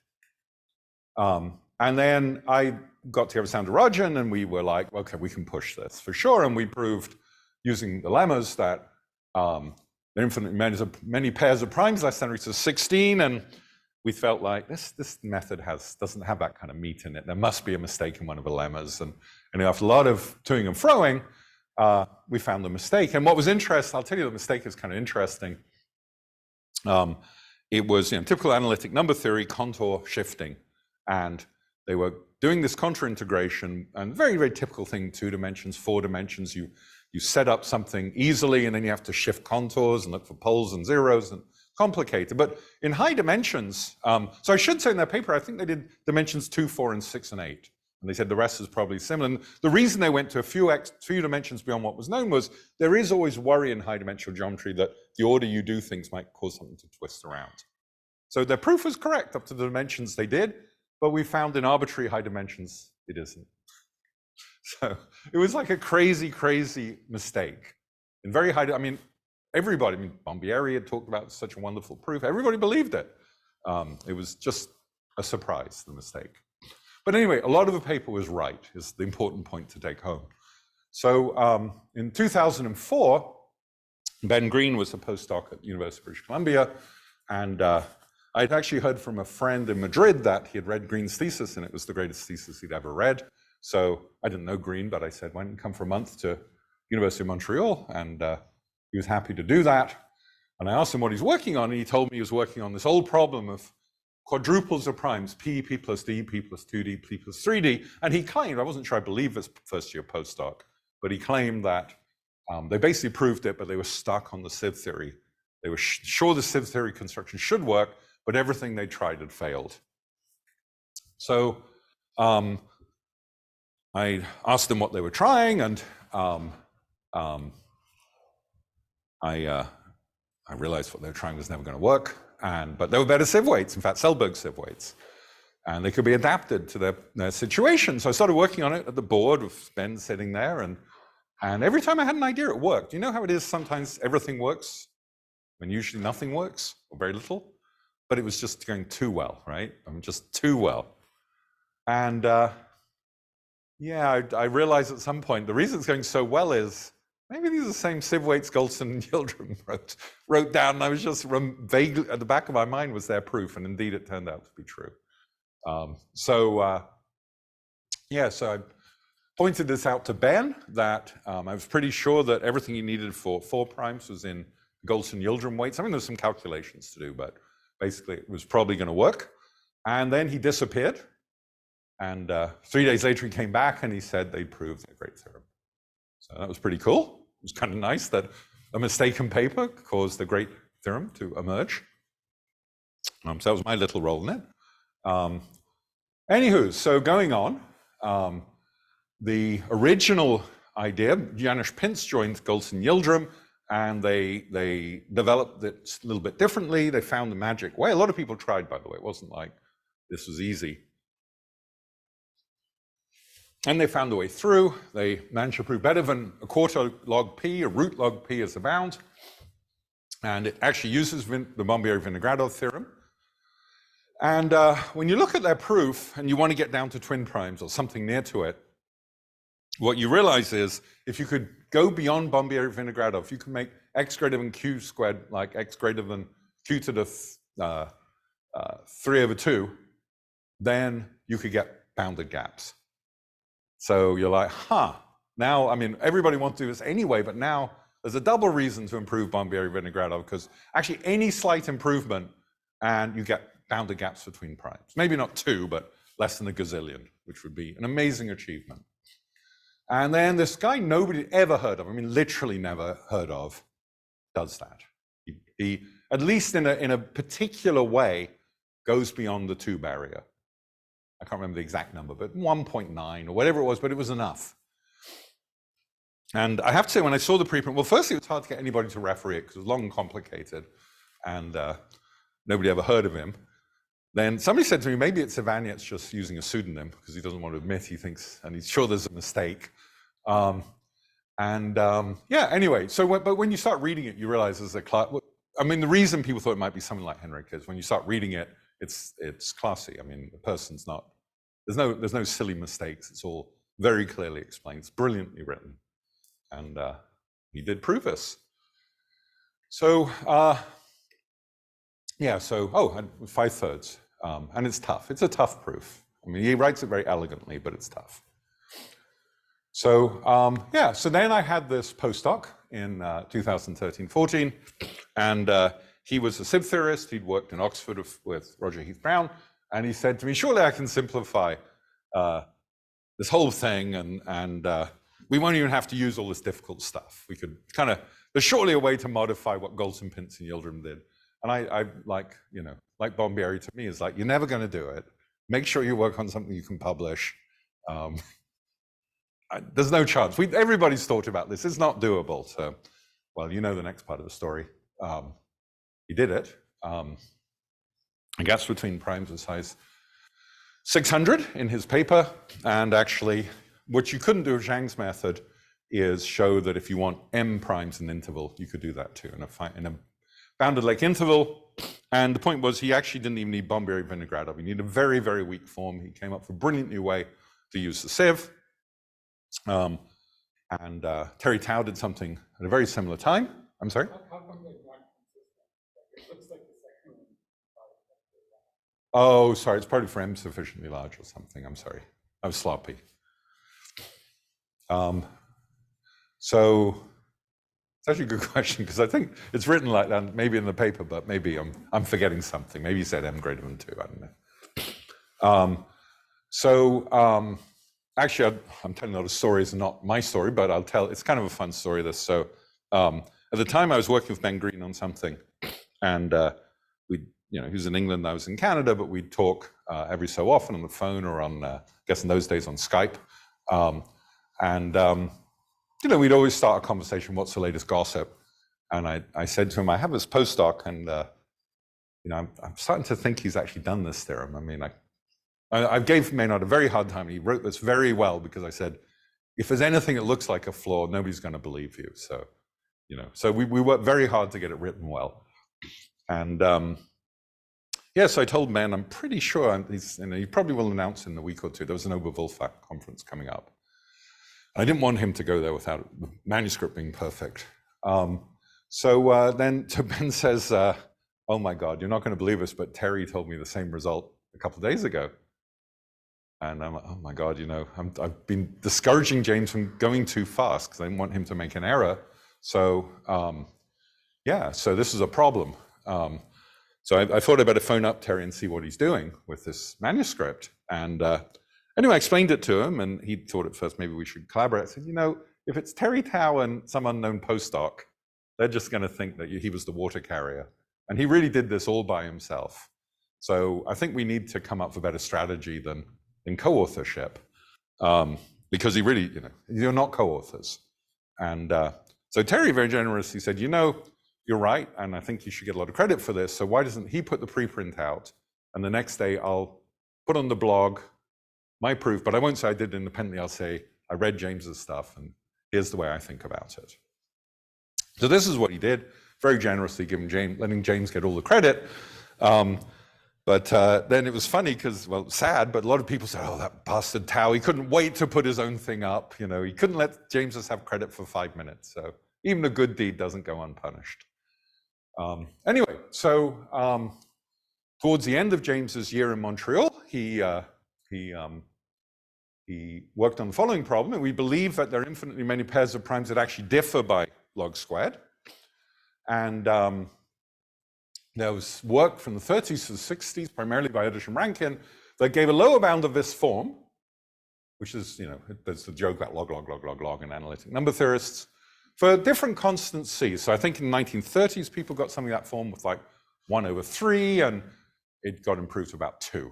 [SPEAKER 2] And then I got together with Soundarajan, and we were like, okay, we can push this for sure. And we proved using the lemmas that there are infinitely many pairs of primes less than or equal to 16, and we felt like this method doesn't have that kind of meat in it. There must be a mistake in one of the lemmas. And after a lot of toing and froing, we found the mistake. And what was interesting, I'll tell you the mistake is kind of interesting. It was typical analytic number theory, contour shifting. And they were doing this contour integration, and very, very typical thing, 2 dimensions, 4 dimensions. You set up something easily, and then you have to shift contours and look for poles and zeros, and complicated. But in high dimensions, so I should say in their paper, I think they did dimensions 2, 4, and 6, and 8. And they said the rest is probably similar. And the reason they went to a few dimensions beyond what was known was there is always worry in high dimensional geometry that the order you do things might cause something to twist around. So their proof was correct up to the dimensions they did, but we found in arbitrary high dimensions, it isn't. So it was like a crazy, crazy mistake. In very high, everybody, Bombieri had talked about such a wonderful proof. Everybody believed it. It was just a surprise, the mistake. But anyway, a lot of the paper was right, is the important point to take home. So in 2004, Ben Green was a postdoc at the University of British Columbia, and I'd actually heard from a friend in Madrid that he had read Green's thesis, and it was the greatest thesis he'd ever read. So I didn't know Green, but I said, why don't you come for a month to University of Montreal? And he was happy to do that. And I asked him what he's working on, and he told me he was working on this old problem of quadruples of primes, P plus D, P plus 2D, P plus 3D. And he claimed, I wasn't sure I believe this first year postdoc, but he claimed that they basically proved it, but they were stuck on the sieve theory. They were sure the sieve theory construction should work, but everything they tried had failed. So I asked them what they were trying, and I realized what they were trying was never going to work. But there were better sieve weights, in fact, Selberg sieve weights, and they could be adapted to their situation. So I started working on it at the board with Ben sitting there, and every time I had an idea, it worked. You know how it is sometimes everything works when usually nothing works, or very little? But it was just going too well, right? Just too well. And I realized at some point, the reason it's going so well is maybe these are the same sieve weights Goldson and Yildirim wrote down, and I was just vaguely, at the back of my mind was their proof, and indeed it turned out to be true. So I pointed this out to Ben, that I was pretty sure that everything he needed for 4 primes was in Goldson-Yildirim weights. There's some calculations to do, but basically it was probably going to work. And then he disappeared, and 3 days later he came back and he said they'd proved a great theorem. So that was pretty cool. It was kind of nice that a mistaken paper caused the great theorem to emerge. So that was my little role in it. Anywho, so going on, the original idea, Janusz Pince joined Goldson-Yildirim, and they developed it a little bit differently. They found the magic way. A lot of people tried, by the way. It wasn't like this was easy. And they found the way through. They managed to prove better than a quarter log p, a root log p as a bound. And it actually uses the Bombieri-Vinogradov theorem. And when you look at their proof and you want to get down to twin primes or something near to it, what you realize is if you could go beyond Bombieri-Vinogradov, you can make x greater than q squared, like x greater than q to the 3/2, then you could get bounded gaps. So you're like, now, I mean, everybody wants to do this anyway, but now there's a double reason to improve Bombieri-Vinogradov, because actually any slight improvement and you get bounded gaps between primes. Maybe not 2, but less than a gazillion, which would be an amazing achievement. And then this guy nobody ever heard of, I mean, literally never heard of, does that. He at least in a particular way, goes beyond the 2 barrier. I can't remember the exact number, but 1.9 or whatever it was, but it was enough. And I have to say, when I saw the preprint, well, firstly, it was hard to get anybody to referee it because it was long and complicated, and nobody ever heard of him. Then somebody said to me, maybe it's Ivanet's just using a pseudonym because he doesn't want to admit he thinks, and he's sure there's a mistake. Yeah, anyway, but when you start reading it, you realize there's a class. I mean, the reason people thought it might be something like Henrik is when you start reading it, it's classy. I mean, the person's not, there's no silly mistakes. It's all very clearly explained. It's brilliantly written. And he did prove this. So, yeah, so, 5/3. And it's tough. It's a tough proof. I mean, he writes it very elegantly, but it's tough. So, yeah, so then I had this postdoc in 2013-14, and he was a SIB theorist. He'd worked in Oxford with Roger Heath Brown, and he said to me, surely I can simplify this whole thing, and we won't even have to use all this difficult stuff. We could kind of, there's surely a way to modify what Galton, Pince, and Yildirim did. And I like, you know, like Bombieri to me is like, you're never going to do it. Make sure you work on something you can publish. There's no chance. Everybody's thought about this. It's not doable. So, well, you know the next part of the story. He did it. A gaps between primes of size 600 in his paper. And actually, what you couldn't do with Zhang's method is show that if you want m primes in an interval, you could do that too in a bounded Lake interval. And the point was he actually didn't even need Bombieri-Vinogradov. He needed a very, very weak form. He came up with a brilliant new way to use the sieve. Terry Tao did something at a very similar time. I'm sorry? Oh, sorry, it's probably for m sufficiently large or something. I'm sorry. I was sloppy. So it's actually a good question because I think it's written like that, maybe in the paper, but maybe I'm forgetting something. Maybe you said m greater than 2, I don't know. Actually, I'm telling a lot of stories, not my story, but I'll tell, it's kind of a fun story, this. So at the time I was working with Ben Green on something, and he was in England, I was in Canada, but we'd talk every so often on the phone or on, I guess in those days on Skype. We'd always start a conversation, what's the latest gossip? And I said to him, I have this postdoc, and I'm starting to think he's actually done this theorem. I mean, I gave Maynard a very hard time. He wrote this very well because I said, if there's anything that looks like a flaw, nobody's going to believe you. So, so we worked very hard to get it written well. And yes, I told Ben, I'm pretty sure he probably will announce in a week or two. There was an Oberwolfach conference coming up. I didn't want him to go there without the manuscript being perfect. Then Ben says, oh my God, you're not going to believe this, but Terry told me the same result a couple of days ago. And I'm like, oh my God, I've been discouraging James from going too fast because I didn't want him to make an error. So yeah, so this is a problem. So I thought I'd better phone up Terry and see what he's doing with this manuscript. And anyway, I explained it to him, and he thought at first maybe we should collaborate. I said, if it's Terry Tao and some unknown postdoc, they're just going to think that he was the water carrier. And he really did this all by himself. So I think we need to come up with a better strategy than in co-authorship, because he really, you're not co-authors. And so Terry very generously said, you're right, and I think you should get a lot of credit for this. So why doesn't he put the preprint out? And the next day I'll put on the blog my proof, but I won't say I did it independently. I'll say I read James's stuff, and here's the way I think about it. So this is what he did, very generously letting James get all the credit. But then it was funny because, well, sad, but a lot of people said, oh, that bastard Tao, he couldn't wait to put his own thing up. He couldn't let James just have credit for 5 minutes. So Even a good deed doesn't go unpunished. Anyway, so towards the end of James's year in Montreal, he worked on the following problem, and we believe that there are infinitely many pairs of primes that actually differ by log squared. And there was work from the 30s to the 60s, primarily by Erdős and Rankin, that gave a lower bound of this form, which is, there's the joke about log, log, log, log, log in analytic number theorists, for different constant c. So I think in the 1930s, people got something of that form with like 1/3, and it got improved to about 2.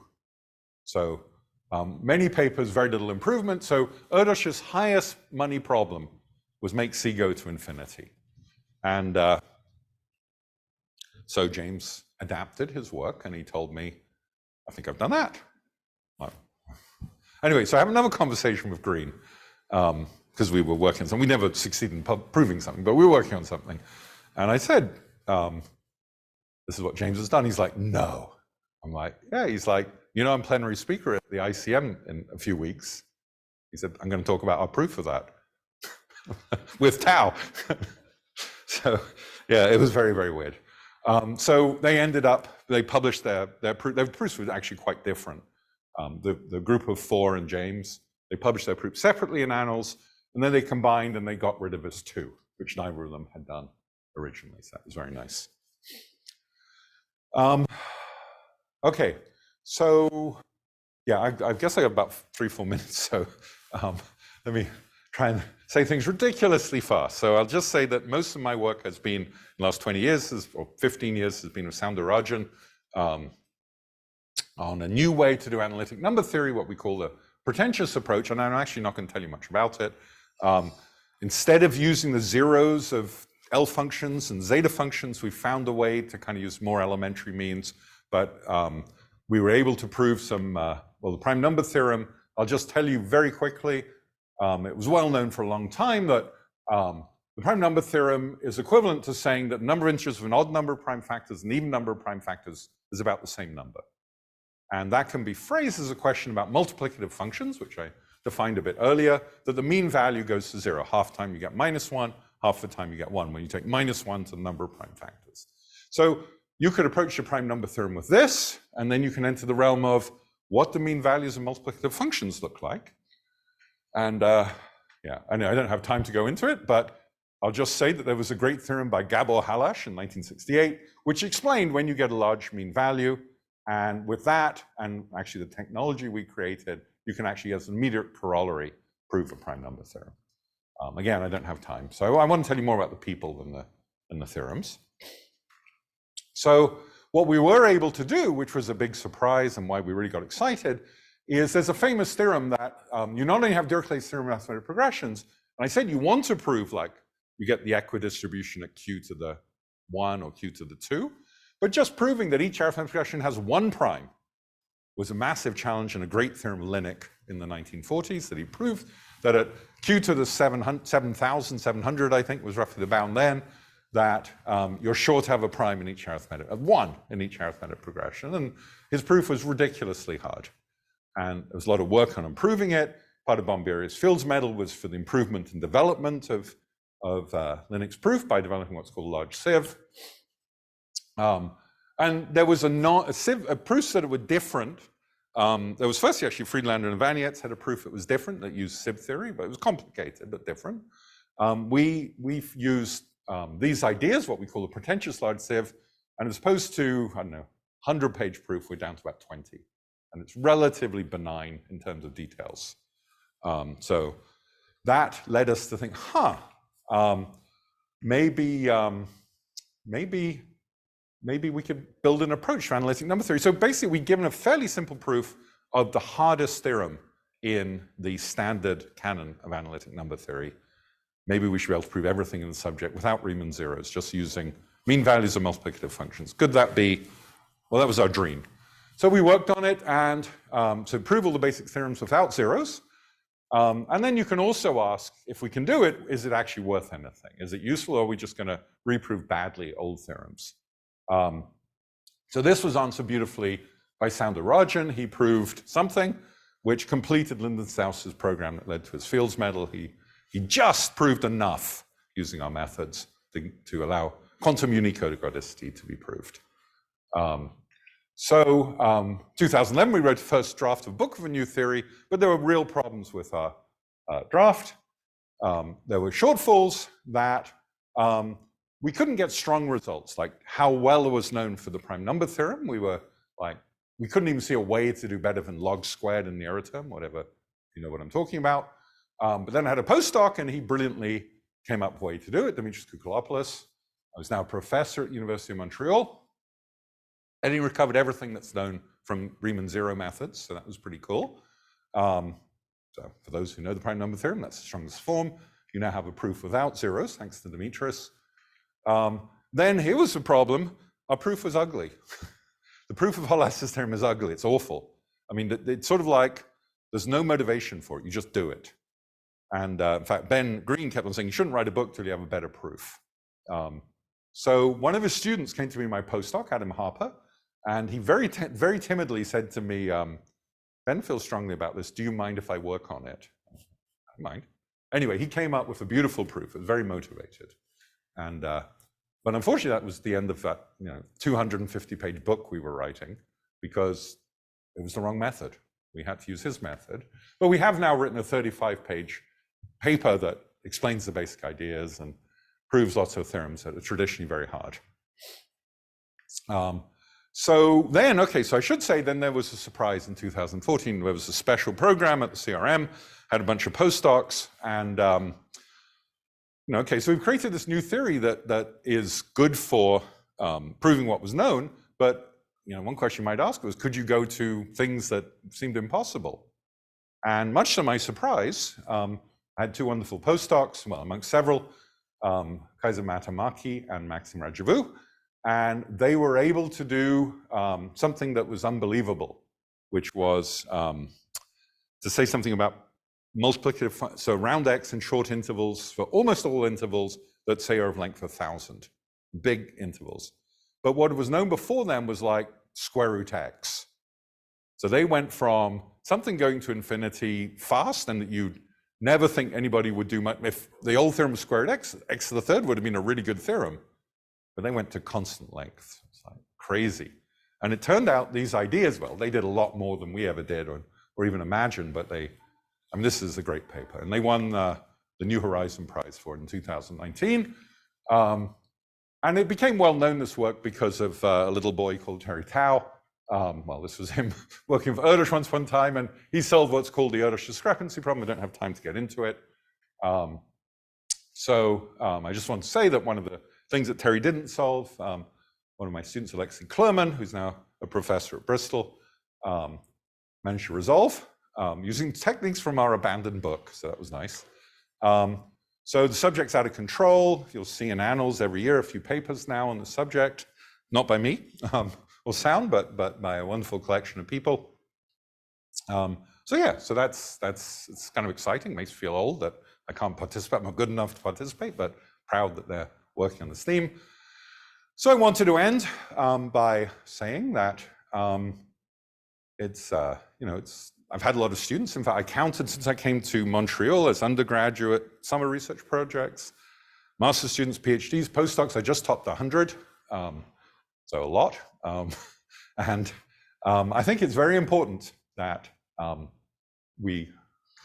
[SPEAKER 2] So many papers, very little improvement. So Erdős's highest money problem was make c go to infinity. And so James adapted his work, and he told me, I think I've done that. Well, anyway, so I have another conversation with Green, because we were working on something. We never succeeded in proving something, but we were working on something. And I said, this is what James has done. He's like, no. I'm like, yeah. He's like, I'm plenary speaker at the ICM in a few weeks. He said, I'm going to talk about our proof of that with tau. So yeah, it was very, very weird. So they published their proof. Their proofs were actually quite different. The group of 4 and James, they published their proof separately in Annals, and then they combined and they got rid of this 2, which neither of them had done originally. So that was very nice. Okay, so yeah, I guess I got about 3-4 minutes. So let me try and say things ridiculously fast. So I'll just say that most of my work has been, in the last 20 years, or 15 years, has been with Soundarajan on a new way to do analytic number theory, what we call the pretentious approach, and I'm actually not going to tell you much about it. Instead of using the zeros of L-functions and zeta functions, we found a way to kind of use more elementary means, but we were able to prove some, the prime number theorem. I'll just tell you very quickly, it was well known for a long time that the prime number theorem is equivalent to saying that the number of integers of an odd number of prime factors and even number of prime factors is about the same number. And that can be phrased as a question about multiplicative functions, which I defined a bit earlier, that the mean value goes to 0. Half the time you get -1, half the time you get 1, when you take -1 to the number of prime factors. So you could approach the prime number theorem with this, and then you can enter the realm of what the mean values of multiplicative functions look like. And yeah, I know I don't have time to go into it, but I'll just say that there was a great theorem by Gabor Halash in 1968, which explained when you get a large mean value, and with that, and actually the technology we created, you can actually, as an immediate corollary, prove a prime number theorem. Again, I don't have time, so I want to tell you more about the people than the theorems. So what we were able to do, which was a big surprise and why we really got excited, is there's a famous theorem that you not only have Dirichlet's theorem of mathematical progressions, and I said you want to prove like you get the equidistribution at q to the 1 or q to the 2, but just proving that each arithmetic progression has 1 prime was a massive challenge and a great theorem of Linux in the 1940s that he proved that at q to the 7,700, I think, was roughly the bound then, that you're sure to have a prime in each arithmetic, 1 in each arithmetic progression. And his proof was ridiculously hard. And there was a lot of work on improving it. Part of Bomberius Fields medal was for the improvement and development of Linux proof by developing what's called a large sieve. And there was a proof that it were different. There was firstly actually Friedlander and Vanietz had a proof that was different that used sieve theory, but it was complicated but different. We've used these ideas, what we call a pretentious large sieve, and as opposed to, I don't know, 100-page proof, we're down to about 20. And it's relatively benign in terms of details. So that led us to think, maybe we could build an approach to analytic number theory. So basically, we've given a fairly simple proof of the hardest theorem in the standard canon of analytic number theory. Maybe we should be able to prove everything in the subject without Riemann zeros, just using mean values of multiplicative functions. Could that be? Well, that was our dream. So we worked on it and to prove all the basic theorems without zeros. And then you can also ask, if we can do it, is it actually worth anything? Is it useful, or are we just going to reprove badly old theorems? So this was answered beautifully by Soundarajan. He proved something which completed Lindenstrauss's program that led to his Fields medal. He just proved enough using our methods to allow quantum unicodicity to be proved. 2011, we wrote the first draft of a book of a new theory, but there were real problems with our draft. There were shortfalls that we couldn't get strong results, like how well it was known for the prime number theorem. We couldn't even see a way to do better than log squared in the error term, whatever, you know what I'm talking about. But then I had a postdoc, and he brilliantly came up with a way to do it, Demetrius Koukalopoulos. I was now a professor at University of Montreal, and he recovered everything that's known from Riemann zero methods, so that was pretty cool. So for those who know the prime number theorem, that's the strongest form. You now have a proof without zeros, thanks to Demetrius. Then here was the problem. Our proof was ugly. The proof of Hollas's theorem is ugly. It's awful. I mean, it's sort of like there's no motivation for it. You just do it. And in fact, Ben Green kept on saying, you shouldn't write a book till you have a better proof. So one of his students came to me in my postdoc, Adam Harper, and he very timidly said to me, Ben feels strongly about this. Do you mind if I work on it? I don't mind. Anyway, he came up with a beautiful proof. It was very motivated. And but unfortunately, that was the end of that 250-page book we were writing, because it was the wrong method. We had to use his method. But we have now written a 35-page paper that explains the basic ideas and proves lots of theorems that are traditionally very hard. So I should say then there was a surprise in 2014. There was a special program at the CRM, had a bunch of postdocs, and so we've created this new theory that is good for proving what was known, but one question you might ask was, could you go to things that seemed impossible? And much to my surprise, I had two wonderful postdocs, well, amongst several, Kaiser Matamaki and Maxime Radjevou, and they were able to do something that was unbelievable, which was to say something about multiplicative, so round x in short intervals for almost all intervals that say are of length 1,000, big intervals. But what was known before them was like square root x. So they went from something going to infinity fast, and that you'd never think anybody would do much. If the old theorem was square root x, x to the third would have been a really good theorem. But they went to constant length. It's like crazy. And it turned out these ideas, well, they did a lot more than we ever did or even imagined, but this is a great paper. And they won the New Horizon Prize for it in 2019. And it became well known, this work, because of a little boy called Terry Tao. This was him working with Erdős once upon a time, and he solved what's called the Erdős discrepancy problem. I don't have time to get into it. I just want to say that one of the things that Terry didn't solve, one of my students, Alexei Klerman, who's now a professor at Bristol, managed to resolve using techniques from our abandoned book, so that was nice. So the subject's out of control. You'll see in Annals every year a few papers now on the subject, not by me or Sound, but by a wonderful collection of people. So that's it's kind of exciting. Makes me feel old that I can't participate. I'm not good enough to participate, but proud that they're working on this theme. So I wanted to end by saying that I've had a lot of students. In fact, I counted since I came to Montreal as undergraduate summer research projects, master's students, PhDs, postdocs. I just topped 100, so a lot. And I think it's very important that we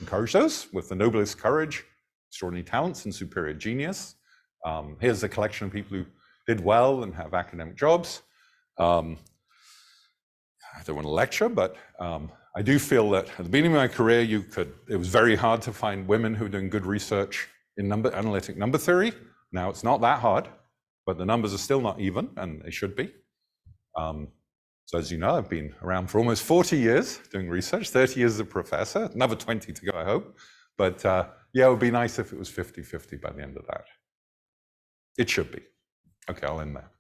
[SPEAKER 2] encourage those with the noblest courage, extraordinary talents, and superior genius. Here's a collection of people who did well and have academic jobs. I don't want to lecture, but I do feel that at the beginning of my career, it was very hard to find women who were doing good research in analytic number theory. Now it's not that hard, but the numbers are still not even, and they should be. So as you know, I've been around for almost 40 years doing research, 30 years as a professor, another 20 to go, I hope. But it would be nice if it was 50-50 by the end of that. It should be. Okay, I'll end there.